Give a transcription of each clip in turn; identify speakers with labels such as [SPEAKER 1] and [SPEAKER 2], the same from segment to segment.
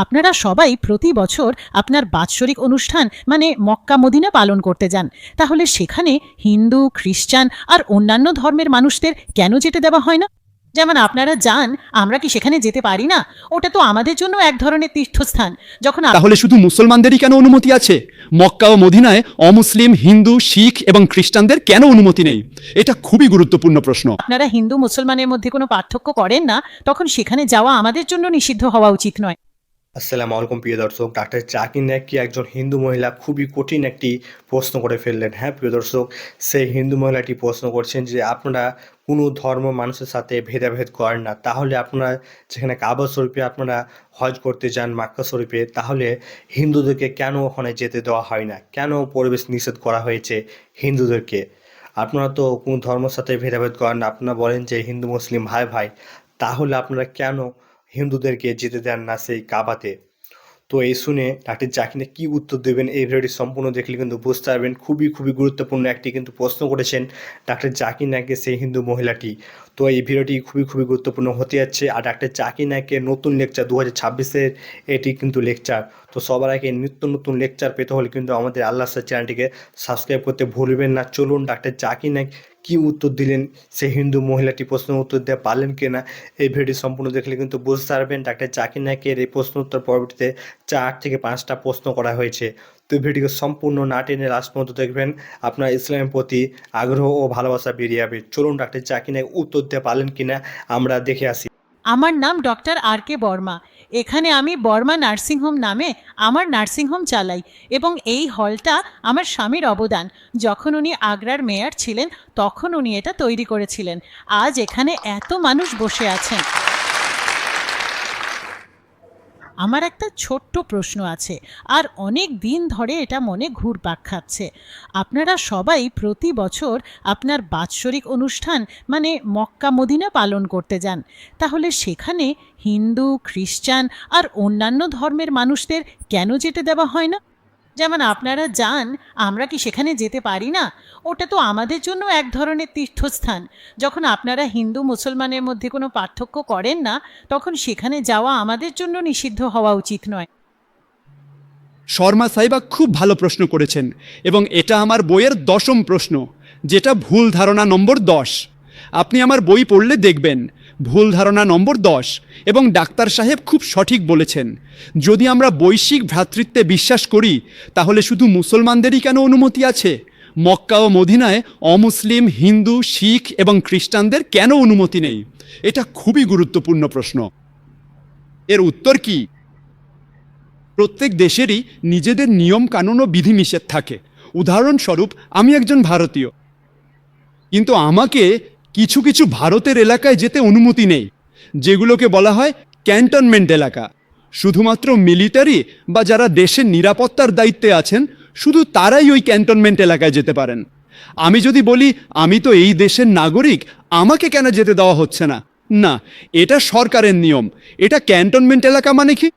[SPEAKER 1] আপনারা সবাই প্রতি বছর আপনার বাৎসরিক অনুষ্ঠান মানে মক্কা মদিনা পালন করতে যান, তাহলে সেখানে হিন্দু, খ্রিস্টান আর অন্যান্য ধর্মের মানুষদের কেন যেতে দেওয়া হয় না? যেমন আপনারা যান, আমরা কি সেখানে যেতে পারি না? ওটা তো আমাদের জন্য এক ধরনের তীর্থস্থান। যখন
[SPEAKER 2] তাহলে শুধু মুসলমানদেরই কেন অনুমতি আছে? মক্কা ও মদিনায় অমুসলিম, হিন্দু, শিখ এবং খ্রিস্টানদের কেন অনুমতি নেই? এটা খুবই গুরুত্বপূর্ণ প্রশ্ন।
[SPEAKER 1] আপনারা হিন্দু মুসলমানের মধ্যে কোনো পার্থক্য করেন না, তখন সেখানে যাওয়া আমাদের জন্য নিষিদ্ধ হওয়া উচিত নয়।
[SPEAKER 3] আসসালামু আলাইকুম প্রিয় দর্শক, ডাক্তার জাকির নায়েক কি একজন হিন্দু মহিলা খুবই কঠিন একটি প্রশ্ন করে ফেললেন। হ্যাঁ প্রিয় দর্শক, সেই হিন্দু মহিলাটি প্রশ্ন করছেন যে আপনারা কোনো ধর্ম মানুষের সাথে ভেদাভেদ করেন না, তাহলে আপনারা যেখানে কাবা শরীফে আপনারা হজ করতে যান মক্কা শরীফে, তাহলে হিন্দুদেরকে কেন ওখানে যেতে দেওয়া হয় না? কেন পরিবেশ নিষেধ করা হয়েছে হিন্দুদেরকে? আপনারা তো কোনো ধর্মের সাথে ভেদাভেদ করেন না, আপনারা বলেন যে হিন্দু মুসলিম ভাই ভাই, তাহলে আপনারা কেন হিন্দুদেরকে যেতে দেন না সেই কাবাতে? তো এই শুনে ডাক্তার জাকির নায়েক কী উত্তর দেবেন এই ভিডিওটি সম্পূর্ণ দেখলে কিন্তু বুঝতে পারবেন। খুবই গুরুত্বপূর্ণ একটি কিন্তু প্রশ্ন করেছেন ডাক্তার জাকির নায়েককে সেই হিন্দু মহিলাটি। তো এই ভিডিওটি খুবই গুরুত্বপূর্ণ হতে যাচ্ছে। আর ডাক্তার জাকির নায়েকের নতুন লেকচার 2026-এর এটি কিন্তু লেকচার। তো সবার আগে নিত্য নতুন লেকচার পেতে হলে কিন্তু আমাদের আল্লাহ স্যার চ্যানেলটিকে সাবস্ক্রাইব করতে ভুলবেন না। চলুন ডাক্তার জাকির নায়েক কী উত্তর দিলেন, সেই হিন্দু মহিলাটি প্রশ্নের উত্তর দিতে পারলেন কিনা, এই ভিডিওটি সম্পূর্ণ দেখলে কিন্তু বুঝতে পারবেন। ডাক্তার জাকির নায়েকের এই প্রশ্ন উত্তর পরবর্তীতে 4 থেকে 5টা প্রশ্ন করা হয়েছে। তো ভিডিওকে সম্পূর্ণ না টেনে লাস্ট পর্যন্ত দেখবেন, আপনার ইসলামের প্রতি আগ্রহ ও ভালোবাসা বেরিয়ে যাবে। চলুন ডাক্তার জাকির নায়েক উত্তর দিতে পারলেন কিনা আমরা দেখে আসি।
[SPEAKER 1] আমার নাম ডক্টর আর.কে. বর্মা। এখানে আমি বর্মা নার্সিংহোম নামে আমার নার্সিংহোম চালাই, এবং এই হলটা আমার স্বামীর অবদান। যখন উনি আগ্রার মেয়র ছিলেন তখন উনি এটা তৈরি করেছিলেন। আজ এখানে এত মানুষ বসে আছেন। আমার একটা ছোট্ট প্রশ্ন আছে, আর অনেক দিন ধরে এটা মনে ঘুরপাক খাচ্ছে। আপনারা সবাই প্রতি বছর আপনার বাৎসরিক অনুষ্ঠান মানে মক্কা মদিনা পালন করতে যান, তাহলে সেখানে হিন্দু, খ্রিস্টান আর অন্যান্য ধর্মের মানুষদের কেন যেতে দেওয়া হয় না? যেমন আপনারা যান, আমরা কি সেখানে যেতে পারি না? ওটা তো আমাদের জন্য এক ধরনের তীর্থস্থান। যখন আপনারা হিন্দু মুসলমানের মধ্যে কোনো পার্থক্য করেন না, তখন সেখানে যাওয়া আমাদের জন্য নিষিদ্ধ হওয়া উচিত নয়।
[SPEAKER 2] শর্মা সাহিবা খুব ভালো প্রশ্ন করেছেন, এবং এটা আমার বইয়ের 10ম প্রশ্ন, যেটা ভুল ধারণা নম্বর 10। আপনি আমার বই পড়লে দেখবেন ভুল ধারণা নম্বর 10, এবং ডাক্তার সাহেব খুব সঠিক বলেছেন। যদি আমরা বৈশ্বিক ভ্রাতৃত্বে বিশ্বাস করি, তাহলে শুধু মুসলমানদেরই কেন অনুমতি আছে? মক্কা ও মদিনায় অমুসলিম, হিন্দু, শিখ এবং খ্রিস্টানদের কেন অনুমতি নেই? এটা খুবই গুরুত্বপূর্ণ প্রশ্ন। এর উত্তর কি? প্রত্যেক দেশেরই নিজেদের নিয়ম কানুন ও বিধিনিষেধ থাকে। উদাহরণস্বরূপ, আমি একজন ভারতীয়, কিন্তু আমাকে কিছু ভারতের এলাকায় যেতে অনুমতি নেই, যেগুলোকে বলা হয় ক্যান্টনমেন্ট এলাকা। শুধুমাত্র মিলিটারি বা যারা দেশের নিরাপত্তার দায়িত্বে আছেন, শুধু তারাই ওই ক্যান্টনমেন্ট এলাকায় যেতে পারেন। আমি যদি বলি আমি তো এই দেশের নাগরিক, আমাকে কেন যেতে দেওয়া হচ্ছে না? না, এটা সরকারের নিয়ম। এটা ক্যান্টনমেন্ট এলাকা মানে কি?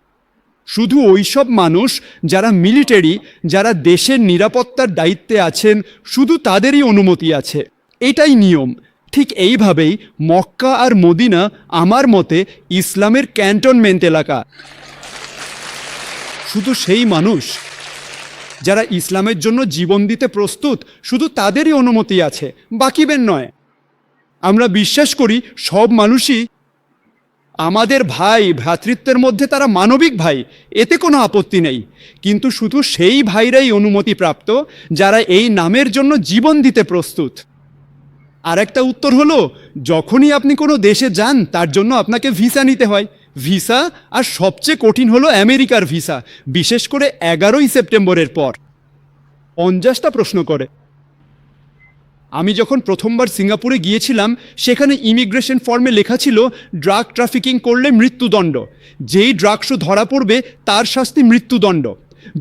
[SPEAKER 2] শুধু ওইসব মানুষ যারা মিলিটারি, যারা দেশের নিরাপত্তার দায়িত্বে আছেন, শুধু তাদেরই অনুমতি আছে। এটাই নিয়ম। ঠিক এইভাবেই মক্কা আর মদিনা আমার মতে ইসলামের ক্যান্টনমেন্ট এলাকা। শুধু সেই মানুষ যারা ইসলামের জন্য জীবন দিতে প্রস্তুত, শুধু তাদেরই অনুমতি আছে, বাকিদের নয়। আমরা বিশ্বাস করি সব মানুষই আমাদের ভাই, ভ্রাতৃত্বের মধ্যে তারা মানবিক ভাই, এতে কোনো আপত্তি নেই। কিন্তু শুধু সেই ভাইরাই অনুমতিপ্রাপ্ত যারা এই নামের জন্য জীবন দিতে প্রস্তুত। আর একটা উত্তর হলো, যখনই আপনি কোনো দেশে যান তার জন্য আপনাকে ভিসা নিতে হয়। ভিসা, আর সবচেয়ে কঠিন হলো আমেরিকার ভিসা, বিশেষ করে 11ই সেপ্টেম্বরের পর 50টা প্রশ্ন করে। আমি যখন প্রথমবার সিঙ্গাপুরে গিয়েছিলাম, সেখানে ইমিগ্রেশন ফর্মে লেখা ছিল ড্রাগ ট্রাফিকিং করলে মৃত্যুদণ্ড। যেই ড্রাগসও ধরা পড়বে তার শাস্তি মৃত্যুদণ্ড।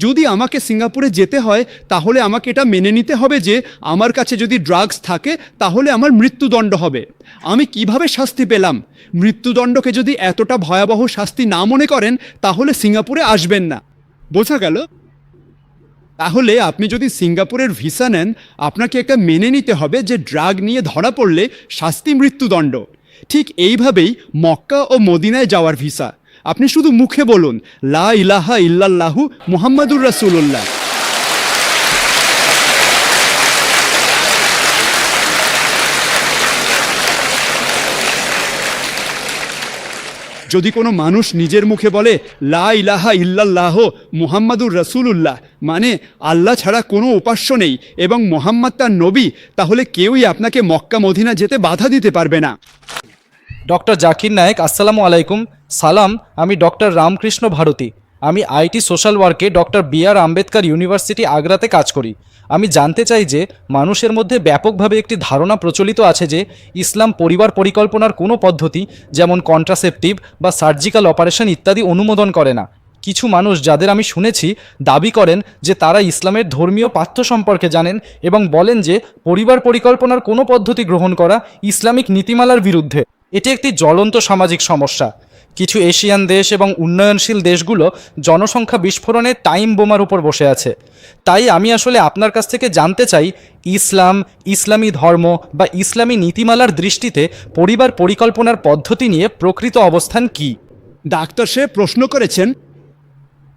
[SPEAKER 2] যদি আমাকে সিঙ্গাপুরে যেতে হয়, তাহলে আমাকে এটা মেনে নিতে হবে যে আমার কাছে যদি ড্রাগস থাকে তাহলে আমার মৃত্যুদণ্ড হবে। আমি কিভাবে শাস্তি পেলাম? মৃত্যুদণ্ডকে যদি এতটা ভয়াবহ শাস্তি না মনে করেন, তাহলে সিঙ্গাপুরে আসবেন না। বোঝা গেল? তাহলে আপনি যদি সিঙ্গাপুরের ভিসা নেন, আপনাকে একটা মেনে নিতে হবে যে ড্রাগ নিয়ে ধরা পড়লে শাস্তি মৃত্যুদণ্ড। ঠিক এইভাবেই মক্কা ও মদিনায় যাওয়ার ভিসা। আপনি শুধু মুখে বলুন লা ইলাহা ইল্লাল্লাহু মুহাম্মাদুর রাসূলুল্লাহ। যদি কোনো মানুষ নিজের মুখে বলে লা ইলাহা ইল্লাল্লাহ মুহাম্মাদুর রাসূলুল্লাহ, মানে আল্লাহ ছাড়া কোনো উপাস্য নেই এবং মুহাম্মদ তার নবী, তাহলে কেউই আপনাকে মক্কা মদিনা যেতে বাধা দিতে পারবে না।
[SPEAKER 4] ডক্টর জাকির নায়েক, আসসালামু আলাইকুম। সালাম, আমি ডক্টর রামকৃষ্ণ ভারতী। আমি আইটি সোশ্যাল ওয়ার্কে ডক্টর বি.আর. আম্বেদকর ইউনিভার্সিটি আগ্রাতে কাজ করি। আমি জানতে চাই যে মানুষের মধ্যে ব্যাপকভাবে একটি ধারণা প্রচলিত আছে যে ইসলাম পরিবার পরিকল্পনার কোনো পদ্ধতি যেমন কন্ট্রাসেপটিভ বা সার্জিক্যাল অপারেশন ইত্যাদি অনুমোদন করে না। কিছু মানুষ যাদের আমি শুনেছি দাবি করেন যে তারা ইসলামের ধর্মীয় পাঠ্য সম্পর্কে জানেন এবং বলেন যে পরিবার পরিকল্পনার কোনো পদ্ধতি গ্রহণ করা ইসলামিক নীতিমালার বিরুদ্ধে। এটি একটি জ্বলন্ত সামাজিক সমস্যা। কিছু এশিয়ান দেশ এবং উন্নয়নশীল দেশগুলো জনসংখ্যা বিস্ফোরণের টাইম বোমার উপর বসে আছে। তাই আমি আসলে আপনার কাছ থেকে জানতে চাই ইসলাম, ইসলামী ধর্ম বা ইসলামী নীতিমালার দৃষ্টিতে পরিবার পরিকল্পনার পদ্ধতি নিয়ে প্রকৃত অবস্থান কী?
[SPEAKER 2] ডাক্তার সাহেব প্রশ্ন করেছেন,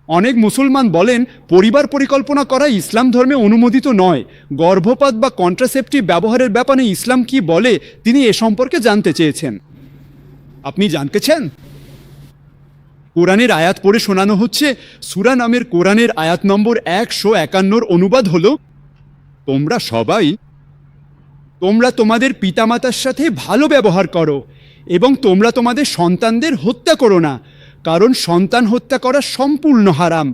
[SPEAKER 2] অনেক মুসলমান বলেন পরিবার পরিকল্পনা করা ইসলাম ধর্মে অনুমোদিত নয়। গর্ভপাত বা কন্ট্রাসেপটিভ ব্যবহারের ব্যাপারে ইসলাম কি বলে তিনি এ সম্পর্কে জানতে চেয়েছেন। আপনি জানতে চান? কোরআনের আয়াত পড়ে শোনানো হচ্ছে। সূরা নামের কোরআনের আয়াত নম্বর 151 অনুবাদ হলো, তোমরা তোমাদের পিতামাতার সাথে ভালো ব্যবহার করো এবং তোমরা তোমাদের সন্তানদের হত্যা করো না, কারণ সন্তান হত্যা করা সম্পূর্ণ হারাম।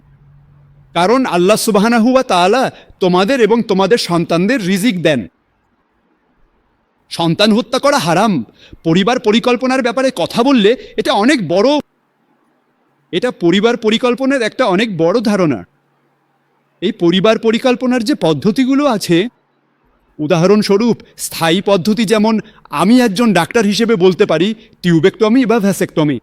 [SPEAKER 2] কারণ আল্লাহ সুবহানাহু ওয়া তাআলা তোমাদের এবং তোমাদের সন্তানদের রিজিক দেন। সন্তান হত্যা করা হারাম। পরিবার পরিকল্পনার ব্যাপারে কথা বললে এটা পরিবার পরিকল্পনার একটা অনেক বড় ধারণা। এই পরিবার পরিকল্পনার যে পদ্ধতিগুলো আছে, উদাহরণস্বরূপ স্থায়ী পদ্ধতি, যেমন আমি একজন ডাক্তার হিসেবে বলতে পারি টিউবেক্টমি বা ভ্যাসেক্টমি,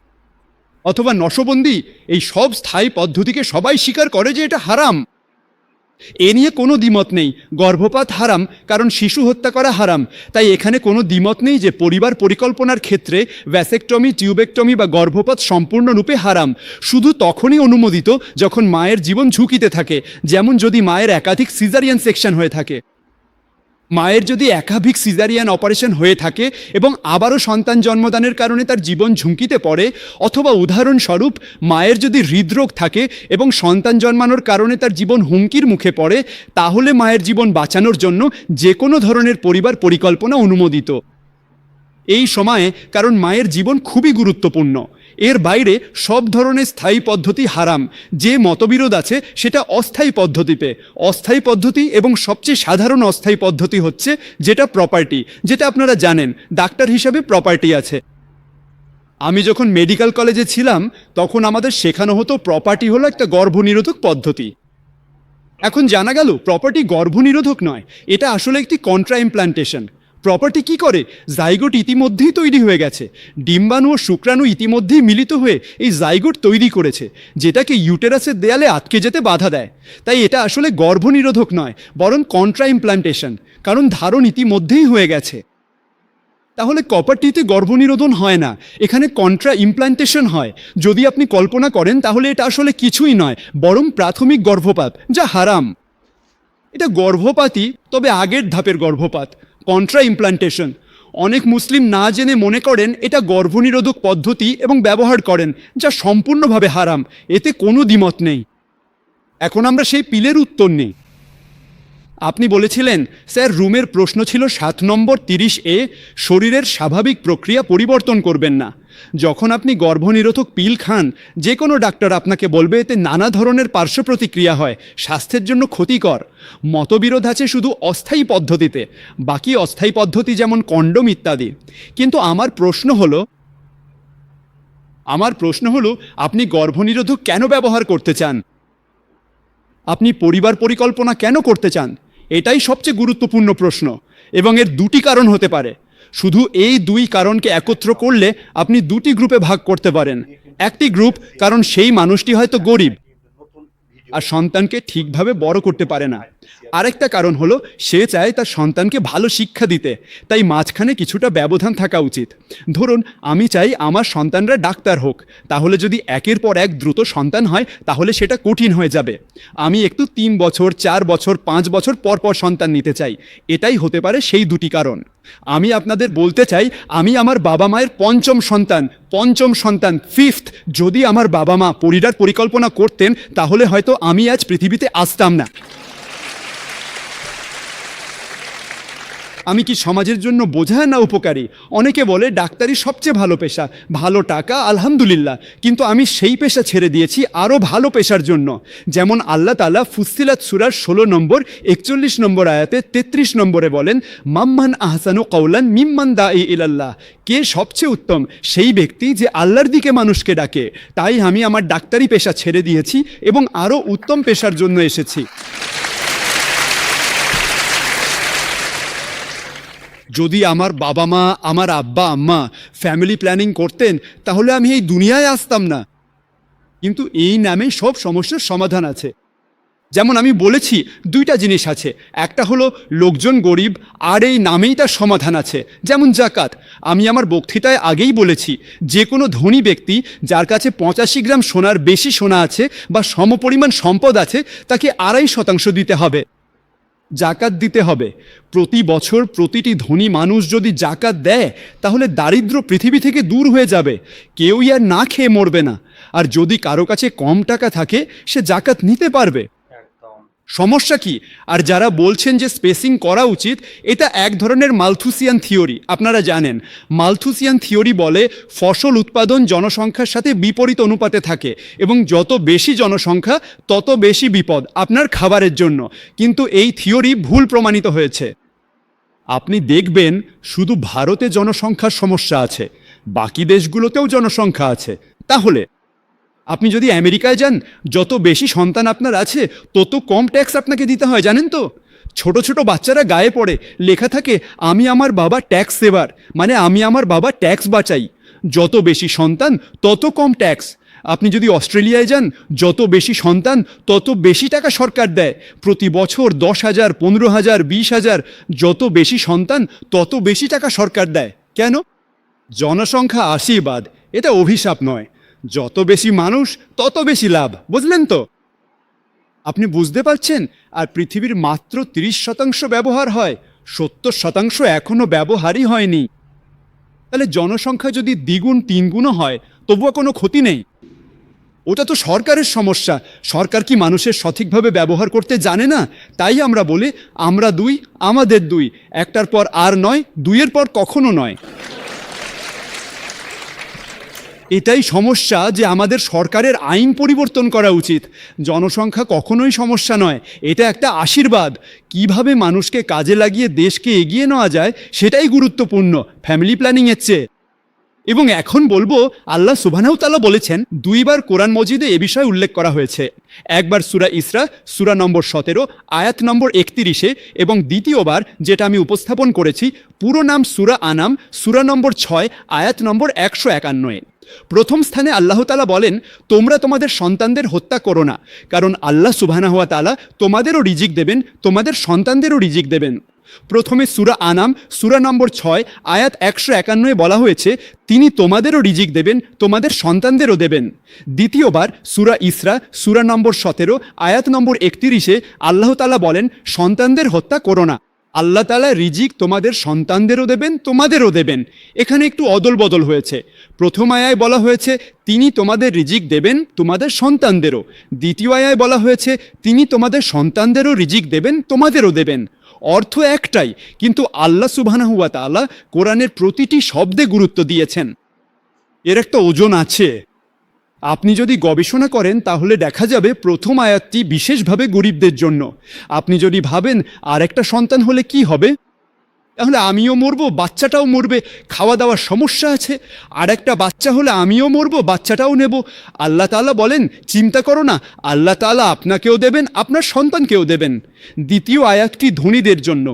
[SPEAKER 2] অথবা নশবন্দি, এই সব স্থায়ী পদ্ধতিকে সবাই স্বীকার করে যে এটা হারাম। এ নিয়ে কোনো দ্বিমত নেই। গর্ভপাত হারাম কারণ শিশু হত্যা করা হারাম। তাই এখানে কোনো দ্বিমত নেই যে পরিবার পরিকল্পনার ক্ষেত্রে ভ্যাসেক্টমি, টিউবেক্টমি বা গর্ভপাত সম্পূর্ণরূপে হারাম। শুধু তখনই অনুমোদিত যখন মায়ের জীবন ঝুঁকিতে থাকে, যেমন যদি মায়ের একাধিক সিজারিয়ান সেকশন হয়ে থাকে। মায়ের যদি একাধিক সিজারিয়ান অপারেশন হয়ে থাকে এবং আবারও সন্তান জন্মদানের কারণে তার জীবন ঝুঁকিতে পড়ে, অথবা উদাহরণস্বরূপ মায়ের যদি হৃদরোগ থাকে এবং সন্তান জন্মানোর কারণে তার জীবন হুমকির মুখে পড়ে, তাহলে মায়ের জীবন বাঁচানোর জন্য যে কোনো ধরনের পরিবার পরিকল্পনা অনুমোদিত এই সময়ে, কারণ মায়ের জীবন খুবই গুরুত্বপূর্ণ। এর বাইরে সব ধরনের স্থায়ী পদ্ধতি হারাম। যে মতবিরোধ আছে সেটা অস্থায়ী পদ্ধতিতে। অস্থায়ী পদ্ধতি এবং সবচেয়ে সাধারণ অস্থায়ী পদ্ধতি হচ্ছে যেটা প্রপার্টি, যেটা আপনারা জানেন ডাক্তার হিসাবে প্রপার্টি আছে। আমি যখন মেডিকেল কলেজে ছিলাম তখন আমাদের শেখানো হতো প্রপার্টি হলো একটা গর্ভনিরোধক পদ্ধতি। এখন জানা গেল প্রপার্টি গর্ভনিরোধক নয়, এটা আসলে একটি কন্ট্রা ইমপ্লান্টেশন। প্রপার্টি কি করে? জাইগোট ইতিমধ্যেই তৈরি হয়ে গেছে। ডিম্বাণু ও শুক্রাণু ইতিমধ্যেই মিলিত হয়ে এই জাইগোট তৈরি করেছে, যেটাকে ইউটেরাসের দেয়ালে আটকে যেতে বাধা দেয়। তাই এটা আসলে গর্ভনিরোধক নয়, বরং কন্ট্রা ইমপ্লান্টেশন, কারণ ধারণ ইতিমধ্যেই হয়ে গেছে। তাহলে প্রপার্টিতে গর্ভনিরোধন হয় না, এখানে কন্ট্রা ইমপ্লান্টেশন হয়। যদি আপনি কল্পনা করেন তাহলে এটা আসলে কিছুই নয়, বরং প্রাথমিক গর্ভপাত, যা হারাম। এটা গর্ভপাতই, তবে আগের ধাপের গর্ভপাত, কন্ট্রা ইমপ্লান্টেশন। অনেক মুসলিম না জেনে মনে করেন এটা গর্ভনিরোধক পদ্ধতি এবং ব্যবহার করেন, যা সম্পূর্ণভাবে হারাম। এতে কোনো দ্বিমত নেই। এখন আমরা সেই পিলের উত্তর নিই। আপনি বলেছিলেন, স্যার রুমের প্রশ্ন ছিল 7 নম্বর 30A, শরীরের স্বাভাবিক প্রক্রিয়া পরিবর্তন করবেন না। যখন আপনি গর্ভনিরোধক পিল খান, যে কোনো ডাক্তার আপনাকে বলবে এতে নানা ধরনের পার্শ্ব প্রতিক্রিয়া হয়, স্বাস্থ্যের জন্য ক্ষতিকর। মতবিরোধ আছে শুধু অস্থায়ী পদ্ধতিতে, বাকি অস্থায়ী পদ্ধতি যেমন কন্ডোম ইত্যাদি। কিন্তু আমার প্রশ্ন হলো আপনি গর্ভনিরোধক কেন ব্যবহার করতে চান? আপনি পরিবার পরিকল্পনা কেন করতে চান? এটাই সবচেয়ে গুরুত্বপূর্ণ প্রশ্ন, এবং এর দুটি কারণ হতে পারে। শুধু এই দুই কারণকে একত্র করলে আপনি দুটি গ্রুপে ভাগ করতে পারেন। একটি গ্রুপ কারণ সেই মানুষটি হয়তো গরিব আর সন্তানকে ঠিকভাবে বড় করতে পারে না, আরেকটা কারণ হলো সে চায় তার সন্তানকে ভালো শিক্ষা দিতে, তাই মাঝখানে কিছুটা ব্যবধান থাকা উচিত। ধরুন আমি চাই আমার সন্তানরা ডাক্তার হোক, তাহলে যদি একের পর এক দ্রুত সন্তান হয় তাহলে সেটা কঠিন হয়ে যাবে। আমি একটু 3 বছর 4 বছর 5 বছর পর পর সন্তান নিতে চাই। এটাই হতে পারে সেই দুটি কারণ। আমি আপনাদের বলতে চাই, আমি আমার বাবা মায়ের পঞ্চম সন্তান ফিফথ। যদি আমার বাবা মা পরিকল্পনা করতেন তাহলে হয়তো আমি আজ পৃথিবীতে আসতাম না। আমি কি সমাজের জন্য বোঝা না উপকারী? অনেকে বলে ডাক্তারি সবচেয়ে ভালো পেশা, ভালো টাকা, আলহামদুলিল্লাহ, কিন্তু আমি সেই পেশা ছেড়ে দিয়েছি আরও ভালো পেশার জন্য। যেমন আল্লাহ তাআলা ফুসসিলাত সূরার 16 নম্বর 41 নম্বর আয়াতে 33 নম্বরে বলেন, মাম্মান আহসানু কওলান মিম্মান দাঈ ইলাল্লাহ, কে সবচেয়ে উত্তম? সেই ব্যক্তি যে আল্লাহর দিকে মানুষকে ডাকে। তাই আমি আমার ডাক্তারি পেশা ছেড়ে দিয়েছি এবং আরও উত্তম পেশার জন্য এসেছি। যদি আমার বাবা মা, আমার আব্বা আম্মা ফ্যামিলি প্ল্যানিং করতেন তাহলে আমি এই দুনিয়ায় আসতাম না। কিন্তু এই নামে সব সমস্যার সমাধান আছে। যেমন আমি বলেছি, 2টা জিনিস আছে, একটা হলো লোকজন গরিব, আর এই নামেই তার সমাধান আছে। যেমন জাকাত। আমি আমার বক্তৃতায় আগেই বলেছি, যে কোনো ধনী ব্যক্তি যার কাছে 85 গ্রাম সোনার বেশি সোনা আছে বা সমপরিমাণ সম্পদ আছে তাকে 2.5% দিতে হবে, জাকাত দিতে হবে। প্রতি বছর প্রতিটি ধনী মানুষ যদি জাকাত দেয় তাহলে দারিদ্র্য পৃথিবী থেকে দূর হয়ে যাবে, কেউই আর না খেয়ে মরবে না। আর যদি কারো কাছে কম টাকা থাকে সে জাকাত নিতে পারবে। সমস্যা কি? আর যারা বলছেন যে স্পেসিং করা উচিত, এটা এক ধরনের মালথুসিয়ান থিওরি। আপনারা জানেন মালথুসিয়ান থিওরি বলে ফসল উৎপাদন জনসংখ্যার সাথে বিপরীত অনুপাতে থাকে এবং যত বেশি জনসংখ্যা তত বেশি বিপদ আপনার খাবারের জন্য। কিন্তু এই থিওরি ভুল প্রমাণিত হয়েছে। আপনি দেখবেন শুধু ভারতে জনসংখ্যার সমস্যা আছে, বাকি দেশগুলোতেও জনসংখ্যা আছে। তাহলে আপনি যদি আমেরিকায় যান, যত বেশি সন্তান আপনার আছে তত কম ট্যাক্স আপনাকে দিতে হয়, জানেন তো? ছোট ছোট বাচ্চারা গায়ে পড়ে লেখা থাকে, আমি আমার বাবা ট্যাক্স সেভার, মানে আমি আমার বাবা ট্যাক্স বাঁচাই। যত বেশি সন্তান তত কম ট্যাক্স। আপনি যদি অস্ট্রেলিয়ায় যান, যত বেশি সন্তান তত বেশি টাকা সরকার দেয়। প্রতি বছর 10,000, 15,000, 20,000, যত বেশি সন্তান তত বেশি টাকা সরকার দেয়। কেন? জনসংখ্যা আশীর্বাদ, এটা অভিশাপ নয়। যত বেশি মানুষ তত বেশি লাভ, বুঝলেন তো? আপনি বুঝতে পারছেন? আর পৃথিবীর মাত্র 30% ব্যবহার হয়, 70% এখনও ব্যবহারই হয়নি। তাহলে জনসংখ্যা যদি দ্বিগুণ 3 গুণও হয় তবুও কোনো ক্ষতি নেই। ওটা তো সরকারের সমস্যা। সরকার কি মানুষের সঠিকভাবে ব্যবহার করতে জানে না? তাই আমরা বলি আমরা 2, আমাদের 2, একটার পর আর নয়, 2-এর পর কখনো নয়। এটাই সমস্যা যে আমাদের সরকারের আইন পরিবর্তন করা উচিত। জনসংখ্যা কখনোই সমস্যা নয়, এটা একটা আশীর্বাদ। কিভাবে মানুষকে কাজে লাগিয়ে দেশকে এগিয়ে নেওয়া যায় সেটাই গুরুত্বপূর্ণ ফ্যামিলি প্ল্যানিংয়ের চেয়ে। এবং এখন বলবো, আল্লাহ সুবহানাহু তাআলা বলেছেন, 2বার কোরআন মজিদে এ বিষয়ে উল্লেখ করা হয়েছে। একবার সূরা ইসরা সূরা নম্বর 17 আয়াত নম্বর 31-এ, এবং দ্বিতীয়বার যেটা আমি উপস্থাপন করেছি পুরো নাম সূরা আনাম সূরা নম্বর 6 আয়াত নম্বর 151-এ। প্রথম স্থানে আল্লাহ তাআলা বলেন, তোমরা তোমাদের সন্তানদের হত্যা করো না, কারণ আল্লাহ সুবহানাহু ওয়া তাআলা তোমাদেরও রিজিক দেবেন, তোমাদের সন্তানদেরও রিজিক দেবেন। প্রথমে সূরা আনাম সূরা নম্বর 6 আয়াত 151-এ বলা হয়েছে, তিনি তোমাদেরও রিজিক দেবেন, তোমাদের সন্তানদেরও দেবেন। দ্বিতীয়বার সূরা ইসরা সূরা নম্বর 17 আয়াত নম্বর 31-এ আল্লাহ তাআলা বলেন, সন্তানদের হত্যা করো না, আল্লাহ তাআলা রিজিক তোমাদের সন্তানদেরও দেবেন, তোমাদেরও দেবেন। এখানে একটু অদল বদল হয়েছে। প্রথম আয়ায় বলা হয়েছে তিনি তোমাদের রিজিক দেবেন, তোমাদের সন্তানদেরও। দ্বিতীয় আয়ায় বলা হয়েছে তিনি তোমাদের সন্তানদেরও রিজিক দেবেন, তোমাদেরও দেবেন। অর্থ একটাই, কিন্তু আল্লাহ সুবহানাহু ওয়া তাআলা কোরআনের প্রতিটি শব্দে গুরুত্ব দিয়েছেন। এর একটা ওজন আছে। আপনি যদি গবেষণা করেন তাহলে দেখা যাবে প্রথম আয়াতটি বিশেষভাবে গরিবদের জন্য। আপনি যদি ভাবেন আর একটা সন্তান হলে কি হবে, তাহলে আমিও মরবো, বাচ্চাটাও মরবে, খাওয়া দাওয়ার সমস্যা আছে। আর একটা বাচ্চা হলে আমিও মরবো, বাচ্চাটাও নেব। আল্লাহ তাআলা বলেন, চিন্তা করো না, আল্লাহ তাআলা আপনাকেও দেবেন, আপনার সন্তানকেও দেবেন। দ্বিতীয় আয়াতটি ধনীদের জন্য।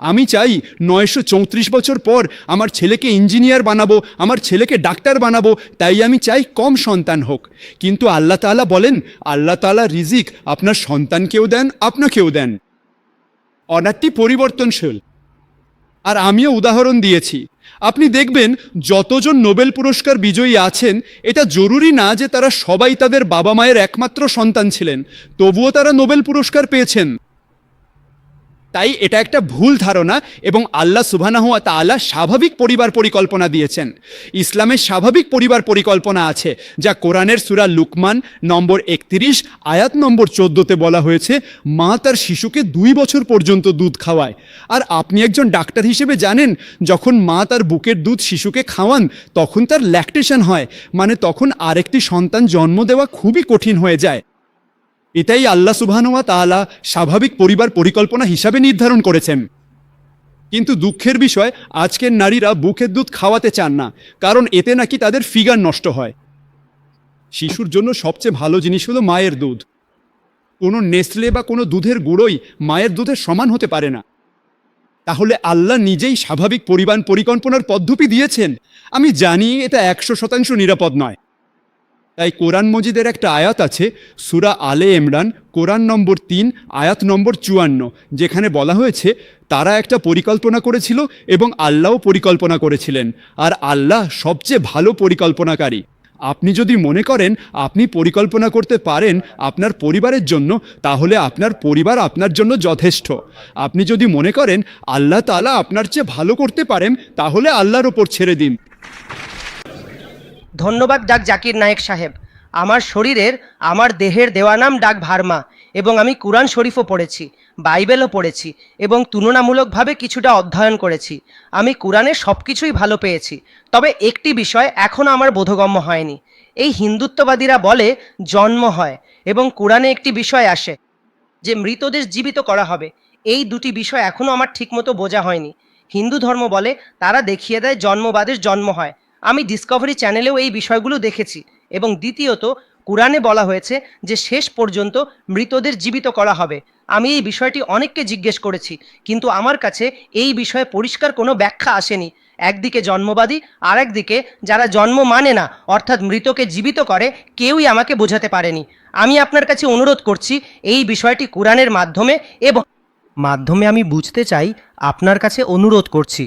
[SPEAKER 2] আমি চাই 934 বছর পর আমার ছেলেকে ইঞ্জিনিয়ার বানাবো, আমার ছেলেকে ডাক্তার বানাবো, তাই আমি চাই কম সন্তান হোক। কিন্তু আল্লাহ তাআলা বলেন, আল্লাহ তাআলা রিজিক আপনার সন্তানকেও দেন, আপনাকেও দেন। অর্ডারটি পরিবর্তনশীল। আর আমিও উদাহরণ দিয়েছি। আপনি দেখবেন যতজন নোবেল পুরস্কার বিজয়ী আছেন, এটা জরুরি না যে তারা সবাই তাদের বাবা মায়ের একমাত্র সন্তান ছিলেন, তবুও তারা নোবেল পুরস্কার পেয়েছেন। তাই এটা একটা ভুল ধারণা, এবং আল্লাহ সুবহানাহু ওয়া তাআলা স্বাভাবিক পরিবার পরিকল্পনা দিয়েছেন। ইসলামের স্বাভাবিক পরিবার পরিকল্পনা আছে, যা কোরআনের সূরা লুকমান নম্বর 31 আয়াত নম্বর 14তে বলা হয়েছে, মা তার শিশুকে 2 বছর পর্যন্ত দুধ খাওয়ায়। আর আপনি একজন ডাক্তার হিসেবে জানেন, যখন মা তার বুকের দুধ শিশুকে খাওয়ান তখন তার ল্যাকটেশন হয়, মানে তখন আরেকটি সন্তান জন্ম দেওয়া খুবই কঠিন হয়ে যায়। এটাই আল্লাহ সুবহানাহু ওয়া তাআলা স্বাভাবিক পরিবার পরিকল্পনা হিসাবে নির্ধারণ করেছেন। কিন্তু দুঃখের বিষয়, আজকের নারীরা বুকের দুধ খাওয়াতে চান না, কারণ এতে নাকি তাদের ফিগার নষ্ট হয়। শিশুর জন্য সবচেয়ে ভালো জিনিস হলো মায়ের দুধ। কোনো নেসলে বা কোনো দুধের গুঁড়োই মায়ের দুধের সমান হতে পারে না। তাহলে আল্লাহ নিজেই স্বাভাবিক পরিবার পরিকল্পনার পদ্ধতি দিয়েছেন। আমি জানি এটা 100% নিরাপদ নয়। তাই কোরআন মজিদের একটা আয়াত আছে, সূরা আলে ইমরান কোরআন নম্বর 3 আয়াত নম্বর 54, যেখানে বলা হয়েছে তারা একটা পরিকল্পনা করেছিল এবং আল্লাহও পরিকল্পনা করেছিলেন, আর আল্লাহ সবচেয়ে ভালো পরিকল্পনাকারী। আপনি যদি মনে করেন আপনি পরিকল্পনা করতে পারেন আপনার পরিবারের জন্য, তাহলে আপনার পরিবার আপনার জন্য যথেষ্ট। আপনি যদি মনে করেন আল্লাহ তাআলা আপনার চেয়ে ভালো করতে পারেন, তাহলে আল্লাহর ওপর ছেড়ে দিন।
[SPEAKER 5] ধন্যবাদ ডাক জাকির নায়েক সাহেব। আমার শরীরের আমার দেহের দেওয়া নাম ডাক ভার্মা, এবং আমি কুরআন শরীফও পড়েছি, বাইবেলও পড়েছি, এবং তুলনামূলকভাবে কিছুটা অধ্যয়ন করেছি। আমি কুরআনের সব কিছুই ভালো পেয়েছি, তবে একটি বিষয় এখনও আমার বোধগম্য হয়নি। এই হিন্দুত্ববাদীরা বলে জন্ম হয় এবং কুরআনে একটি বিষয় আসে যে মৃতদের জীবিত করা হবে। এই দুটি বিষয় এখনও আমার ঠিকমতো বোঝা হয়নি। হিন্দু ধর্ম বলে তারা দেখিয়ে দেয় জন্মবাদের জন্ম হয়। আমি ডিসকভারি চ্যানেলেও এই বিষয়গুলো দেখেছি, এবং দ্বিতীয়ত কুরআনে বলা হয়েছে যে শেষ পর্যন্ত মৃতদের জীবিত করা হবে। আমি এই বিষয়টি অনেককে জিজ্ঞেস করেছি, কিন্তু আমার কাছে এই বিষয়ে পরিষ্কার কোনো ব্যাখ্যা আসেনি। একদিকে জন্মবাদী, আর একদিকে যারা জন্ম মানে না, অর্থাৎ মৃতকে জীবিত করে, কেউই আমাকে বোঝাতে পারেনি। আমি আপনার কাছে অনুরোধ করছি এই বিষয়টি কুরআনের মাধ্যমে আমি বুঝতে চাই, আপনার কাছে অনুরোধ করছি।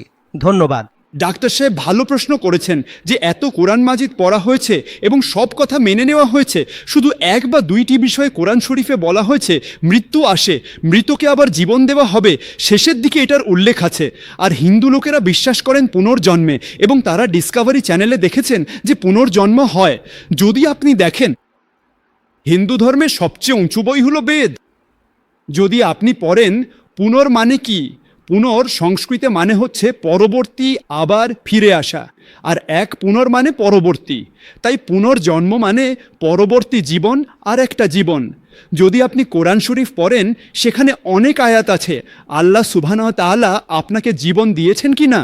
[SPEAKER 5] ধন্যবাদ।
[SPEAKER 2] ডাক্তার সাহেব ভালো প্রশ্ন করেছেন যে এত কোরআন মাজিদ পড়া হয়েছে এবং সব কথা মেনে নেওয়া হয়েছে, শুধু 1 বা 2টি বিষয়ে কোরআন শরীফে বলা হয়েছে মৃত্যু আসে, মৃতকে আবার জীবন দেওয়া হবে, শেষের দিকে এটার উল্লেখ আছে। আর হিন্দু লোকেরা বিশ্বাস করেন পুনর্জন্মে, এবং তারা ডিসকভারি চ্যানেলে দেখেছেন যে পুনর্জন্ম হয়। যদি আপনি দেখেন, হিন্দু ধর্মের সবচেয়ে উঁচু বই হলো বেদ। যদি আপনি পড়েন পুনর মানে কি, পুনর সংস্কৃতে মানে হচ্ছে পরবর্তী, আবার ফিরে আসা, আর এক পুনর মানে পরবর্তী। তাই পুনর্জন্ম মানে পরবর্তী জীবন আর একটা জীবন। যদি আপনি কোরআন শরীফ পড়েন, সেখানে অনেক আয়াত আছে আল্লাহ সুবহানাহু ওয়া তাআলা আপনাকে জীবন দিয়েছেন কি না।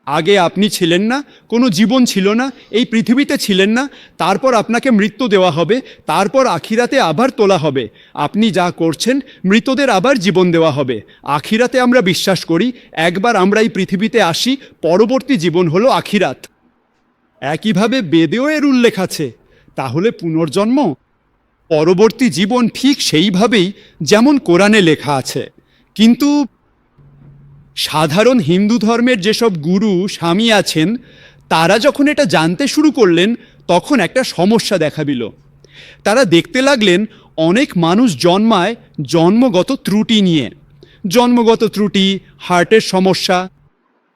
[SPEAKER 2] আগে আপনি ছিলেন না, কোনো জীবন ছিল না, এই পৃথিবীতে ছিলেন না, তারপর আপনাকে মৃত্যু দেওয়া হবে, তারপর আখিরাতে আবার তোলা হবে। আপনি যা করছেন, মৃতদের আবার জীবন দেওয়া হবে। আখিরাতে আমরা বিশ্বাস করি একবার আমরা এই পৃথিবীতে আসি, পরবর্তী জীবন হলো আখিরাত। একইভাবে বেদেও এর উল্লেখ আছে। তাহলে পুনর্জন্ম, পরবর্তী জীবন ঠিক সেইভাবেই যেমন কোরআনে লেখা আছে। কিন্তু সাধারণ হিন্দু ধর্মের যেসব গুরু স্বামী আছেন, তারা যখন এটা জানতে শুরু করলেন, তখন একটা সমস্যা দেখা দিল। তারা দেখতে লাগলেন অনেক মানুষ জন্মায় জন্মগত ত্রুটি নিয়ে। জন্মগত ত্রুটি, হার্টের সমস্যা,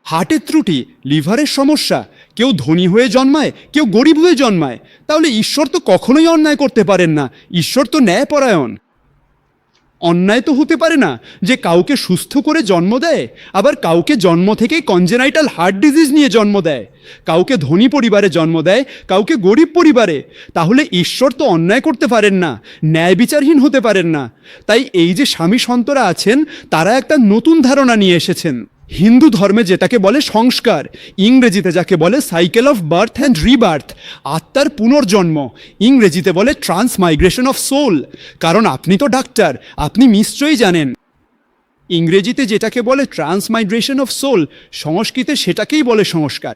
[SPEAKER 2] হার্টের ত্রুটি, লিভারের সমস্যা। কেউ ধনী হয়ে জন্মায়, কেউ গরিব হয়ে জন্মায়। তাহলে ঈশ্বর তো কখনোই অন্যায় করতে পারেন না, ঈশ্বর তো ন্যায়পরায়ণ। অন্যায় তো হতে পারে না যে কাউকে সুস্থ করে জন্ম দেয়, আবার কাউকে জন্ম থেকেই কনজেনাইটাল হার্ট ডিজিজ নিয়ে জন্ম দেয়, কাউকে ধনী পরিবারে জন্ম দেয়, কাউকে গরিব পরিবারে। তাহলে ঈশ্বর তো অন্যায় করতে পারেন না, ন্যায় বিচারহীন হতে পারেন না। তাই এই যে স্বামী সন্তরা আছেন, তারা একটা নতুন ধারণা নিয়ে এসেছেন। হিন্দু ধর্মে যেটাকে বলে সংস্কার, ইংরেজিতে যাকে বলে cycle of birth and rebirth, আত্মার পুনর্জন্ম, ইংরেজিতে বলে ট্রান্সমাইগ্রেশন অফ সোল। কারণ আপনি তো ডাক্তার, আপনি নিশ্চয়ই জানেন ইংরেজিতে যেটাকে বলে ট্রান্সমাইগ্রেশন অফ সোল, সংস্কৃতে সেটাকেই বলে সংস্কার।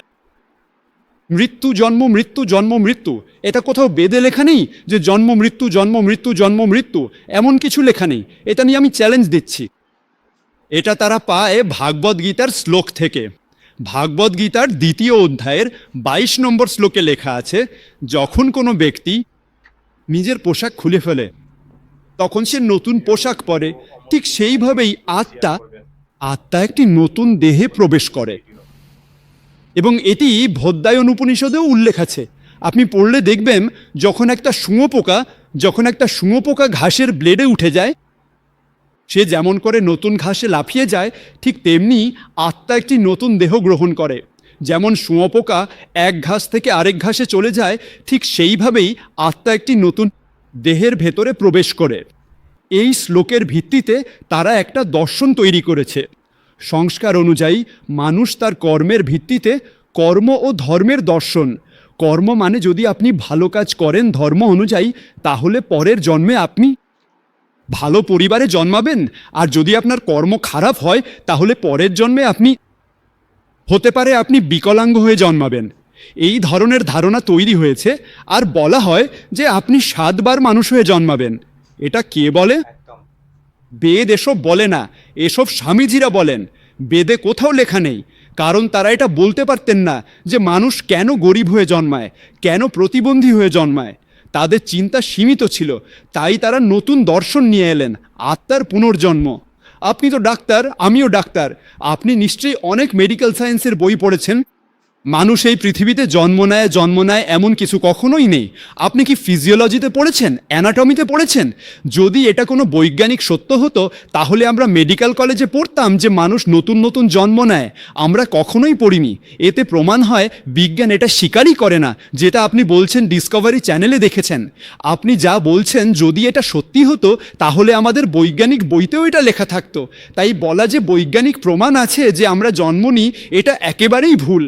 [SPEAKER 2] মৃত্যু জন্ম, মৃত্যু জন্ম মৃত্যু, এটা কোথাও বেদে লেখা নেই যে জন্ম মৃত্যু জন্ম মৃত্যু জন্ম মৃত্যু, এমন কিছু লেখা নেই। এটা নিয়ে আমি চ্যালেঞ্জ দিচ্ছি। এটা তারা পায় ভাগবত গীতার শ্লোক থেকে। ভাগবত গীতার 2য় অধ্যায়ের 22 নম্বর শ্লোকে লেখা আছে, যখন কোনো ব্যক্তি নিজের পোশাক খুলে ফেলে তখন সে নতুন পোশাক পরে, ঠিক সেইভাবেই আত্মা একটি নতুন দেহে প্রবেশ করে। এবং এটি ভোদ্যায়ন উপনিষদেও উল্লেখ আছে। আপনি পড়লে দেখবেন, যখন একটা শুঁয়োপোকা ঘাসের ব্লেডে উঠে যায়, সে যেমন করে নতুন ঘাসে লাফিয়ে যায়, ঠিক তেমনি আত্মা একটি নতুন দেহ গ্রহণ করে। যেমন শুঁয়োপোকা এক ঘাস থেকে আরেক ঘাসে চলে যায়, ঠিক সেইভাবেই আত্মা একটি নতুন দেহের ভেতরে প্রবেশ করে। এই শ্লোকের ভিত্তিতে তারা একটা দর্শন তৈরি করেছে। সংস্কার অনুযায়ী মানুষ তার কর্মের ভিত্তিতে কর্ম ও ধর্মের দর্শন। কর্ম মানে যদি আপনি ভালো কাজ করেন ধর্ম অনুযায়ী, তাহলে পরের জন্মে আপনি ভালো পরিবারে জন্মাবেন। আর যদি আপনার কর্ম খারাপ হয়, তাহলে পরের জন্মে হতে পারে আপনি বিকলাঙ্গ হয়ে জন্মাবেন। এই ধরনের ধারণা তৈরি হয়েছে। আর বলা হয় যে আপনি 7 বার মানুষ হয়ে জন্মাবেন। এটা কে বলে? বেদ এসব বলে না, এসব স্বামীজিরা বলেন। বেদে কোথাও লেখা নেই, কারণ তারা এটা বলতে পারতেন না যে মানুষ কেন গরিব হয়ে জন্মায়, কেন প্রতিবন্ধী হয়ে জন্মায়। তাদের চিন্তা সীমিত ছিল, তাই তারা নতুন দর্শন নিয়ে এলেন, আত্মার পুনর্জন্ম। আপনি তো ডাক্তার, আমিও ডাক্তার, আপনি নিশ্চয়ই অনেক মেডিকেল সায়েন্সের বই পড়েছেন। মানুষ এই পৃথিবীতে জন্ম নেয় এমন কিছু কখনোই নেই। আপনি কি ফিজিওলজিতে পড়েছেন, অ্যানাটমিতে পড়েছেন? যদি এটা কোনো বৈজ্ঞানিক সত্য হতো, তাহলে আমরা মেডিকেল কলেজে পড়তাম যে মানুষ নতুন নতুন জন্ম নেয়। আমরা কখনোই পড়িনি। এতে প্রমাণ হয় বিজ্ঞান এটা স্বীকারই করে না, যেটা আপনি বলছেন ডিসকভারি চ্যানেলে দেখেছেন। আপনি যা বলছেন যদি এটা সত্যি হতো, তাহলে আমাদের বৈজ্ঞানিক বইতেও এটা লেখা থাকতো। তাই বলা যে বৈজ্ঞানিক প্রমাণ আছে যে আমরা জন্ম নিই, এটা একেবারেই ভুল।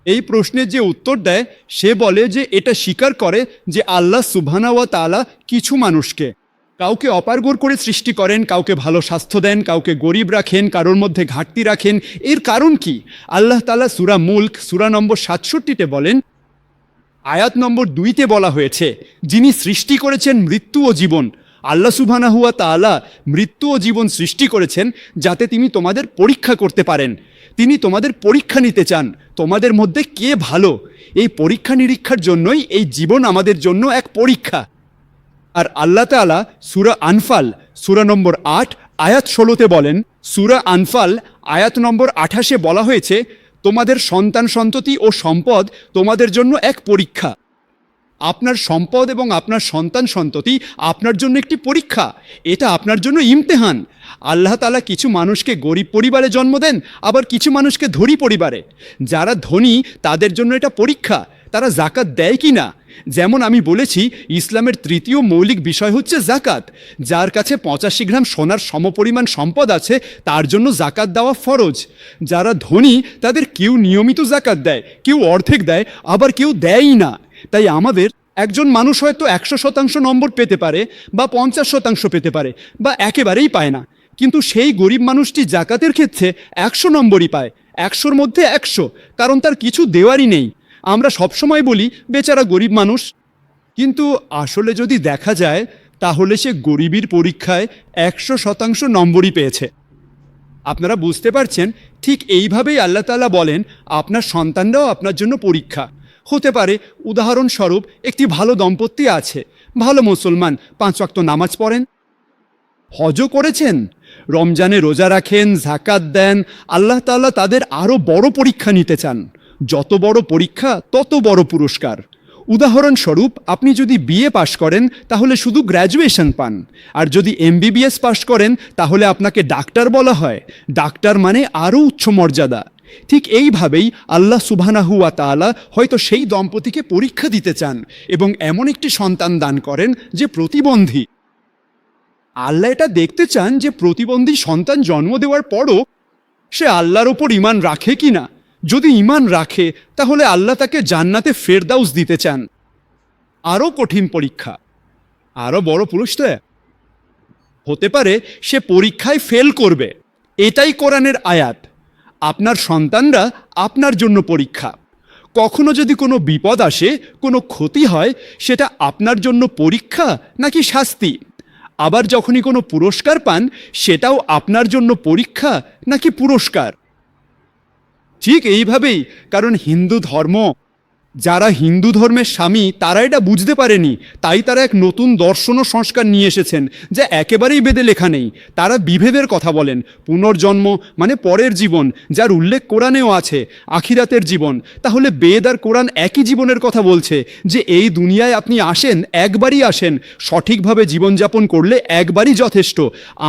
[SPEAKER 2] এই প্রশ্নের যে উত্তর দেয়, সে বলে যে এটা স্বীকার করে যে আল্লাহ সুবহানাহু ওয়া তাআলা কিছু মানুষকে কাউকে অপারগোর করে সৃষ্টি করেন, কাউকে ভালো স্বাস্থ্য দেন, কাউকে গরিব রাখেন, কারোর মধ্যে ঘাটতি রাখেন। এর কারণ কি? আল্লাহ তাআলা সূরা মুলক সূরা নম্বর 67-তে বলেন, আয়াত নম্বর 2-তে বলা হয়েছে, যিনি সৃষ্টি করেছেন মৃত্যু ও জীবন। আল্লাহ সুবহানাহু ওয়া তাআলা মৃত্যু ও জীবন সৃষ্টি করেছেন যাতে তিনি তোমাদের পরীক্ষা করতে পারেন। তিনি তোমাদের পরীক্ষা নিতে চান, তোমাদের মধ্যে কে ভালো। এই পরীক্ষা নিরীক্ষার জন্যই এই জীবন আমাদের জন্য এক পরীক্ষা। আর আল্লাহ তাআলা সূরা আনফাল সূরা নম্বর 8 আয়াত 16-তে বলেন, সূরা আনফাল আয়াত নম্বর 28-এ বলা হয়েছে, তোমাদের সন্তান সন্ততি ও সম্পদ তোমাদের জন্য এক পরীক্ষা। আপনার সম্পদ এবং আপনার সন্তান সন্ততি আপনার জন্য একটি পরীক্ষা, এটা আপনার জন্য ইমতেহান। আল্লাহ তাআলা কিছু মানুষকে গরিব পরিবারে জন্ম দেন, আবার কিছু মানুষকে ধনী পরিবারে। যারা ধনী তাদের জন্য এটা পরীক্ষা, তারা জাকাত দেয় কি না। যেমন আমি বলেছি, ইসলামের 3য় মৌলিক বিষয় হচ্ছে জাকাত। যার কাছে 85 গ্রাম সোনার সমপরিমাণ সম্পদ আছে, তার জন্য জাকাত দেওয়া ফরজ। যারা ধনী তাদের কেউ নিয়মিত জাকাত দেয়, কেউ অর্ধেক দেয়, আবার কেউ দেয়ই না। তাই আমাদের একজন মানুষ হয়তো 100% নম্বর পেতে পারে, বা 50% পেতে পারে, বা একেবারেই পায় না। কিন্তু সেই গরিব মানুষটি জাকাতের ক্ষেত্রে 100 নম্বরই পায়, 100-র মধ্যে 100, কারণ তার কিছু দেওয়ারই নেই। আমরা সবসময় বলি বেচারা গরিব মানুষ, কিন্তু আসলে যদি দেখা যায় তাহলে সে গরিবীর পরীক্ষায় 100% নম্বরই পেয়েছে। আপনারা বুঝতে পারছেন? ঠিক এইভাবেই আল্লাহ তাআলা বলেন, আপনার সন্তানরাও আপনার জন্য পরীক্ষা। হতে পারে উদাহরণস্বরূপ একটি ভালো দম্পতি আছে, ভালো মুসলমান, 5 ওয়াক্ত নামাজ পড়েন, হজও করেছেন, রমজানে রোজা রাখেন, যাকাত দেন। আল্লাহ তাআলা তাদের আরও বড় পরীক্ষা নিতে চান। যত বড় পরীক্ষা তত বড় পুরস্কার। উদাহরণস্বরূপ আপনি যদি বিএ পাশ করেন তাহলে শুধু গ্র্যাজুয়েশন পান, আর যদি এমবিবিএস পাশ করেন তাহলে আপনাকে ডাক্তার বলা হয়। ডাক্তার মানে আরও উচ্চ মর্যাদা। ঠিক এইভাবেই আল্লাহ সুবহানাহু ওয়া তাআলা হয়তো সেই দম্পতিকে পরীক্ষা দিতে চান এবং এমন একটি সন্তান দান করেন যে প্রতিবন্ধী। আল্লাহ এটা দেখতে চান যে প্রতিবন্ধী সন্তান জন্ম দেওয়ার পরও সে আল্লাহর ওপর ঈমান রাখে কি না। যদি ঈমান রাখে তাহলে আল্লাহ তাকে জান্নাতে ফেরদাউস দিতে চান। আরও কঠিন পরীক্ষা, আরও বড় পুরস্কার হতে পারে সে পরীক্ষায় ফেল করবে। এটাই কোরআনের আয়াত। আপনার সন্তানরা আপনার জন্য পরীক্ষা। কখনো যদি কোনো বিপদ আসে, কোনো ক্ষতি হয়, সেটা আপনার জন্য পরীক্ষা নাকি শাস্তি? আবার যখনই কোনো পুরস্কার পান সেটাও আপনার জন্য পরীক্ষা নাকি পুরস্কার? ঠিক এইভাবেই, কারণ হিন্দু ধর্ম, যারা হিন্দু ধর্মের স্বামী তারা এটা বুঝতে পারেনি, তাই তারা এক নতুন দর্শন ও সংস্কার নিয়ে এসেছেন যা একেবারেই বেদে লেখা নেই। তারা বিভেদের কথা বলেন, পুনর্জন্ম মানে পরের জীবন, যার উল্লেখ কোরআনেও আছে, আখিরাতের জীবন। তাহলে বেদ আর কোরআন একই জীবনের কথা বলছে, যে এই দুনিয়ায় আপনি আসেন, একবারই আসেন, সঠিকভাবে জীবনযাপন করলে একবারই যথেষ্ট,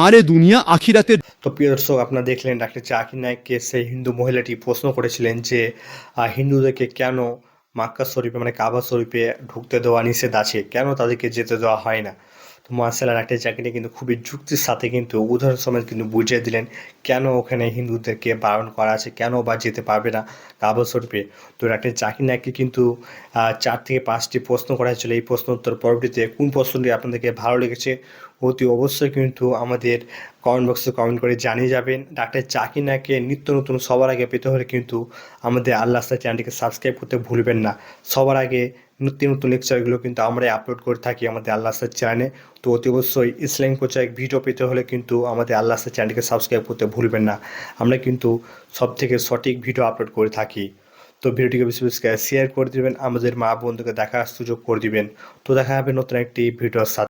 [SPEAKER 2] আর এ দুনিয়া আখিরাতের।
[SPEAKER 3] তো প্রিয় দর্শক, আপনারা দেখলেন ডাক্তার জাকির নায়েককে সেই হিন্দু মহিলাটি প্রশ্ন করেছিলেন যে হিন্দুদেরকে কেন মাক্কা শরীফে মানে কাবা শরীফে ঢুকতে দেওয়া নিষেধ আছে, কেন তাদেরকে যেতে দেওয়া হয় না। তো মার্শাল্লাহ ডাক্তার জাকির নায়েক কিন্তু খুবই যুক্তির সাথে কিন্তু উদাহরণ সমেত কিন্তু বুঝিয়ে দিলেন কেন ওখানে হিন্দুদেরকে বারণ করা আছে, কেন বা যেতে পারবে না কাবা শরীফে। তো ডাক্তার জাকির নায়েককে কিন্তু 4 থেকে 5টি প্রশ্ন করা হয়েছিল। এই প্রশ্ন উত্তর পরবর্তীতে কোন প্রশ্নটি আপনাদেরকে ভালো লেগেছে অতি অবশ্যই কিন্তু আমাদের কমেন্ট বক্সে কমেন্ট করে জানিয়ে যাবেন। ডাক্তার জাকির নায়েককে নিত্য নতুন সবার আগে পেতে হলে কিন্তু আমাদের আল্লাহ আস্তা চ্যানেলটিকে সাবস্ক্রাইব করতে ভুলবেন না। সবার আগে নিত্য নতুন লেকচারগুলো কিন্তু আমরাই আপলোড করে থাকি আমাদের আল্লাহ আস্তার চ্যানেলে। তো অতি অবশ্যই ইসলামিক প্রচার ভিডিও পেতে হলে কিন্তু আমাদের আল্লাহ আস্তা চ্যানেলটিকে সাবস্ক্রাইব করতে ভুলবেন না। আমরা কিন্তু সব থেকে সঠিক ভিডিও আপলোড করে থাকি। তো ভিডিওটিকে বেশি বেশি শেয়ার করে দিবেন, আমাদের মা বন্ধুকে দেখার সুযোগ করে দিবেন। তো দেখা হবে নতুন একটি ভিডিওর সাথে।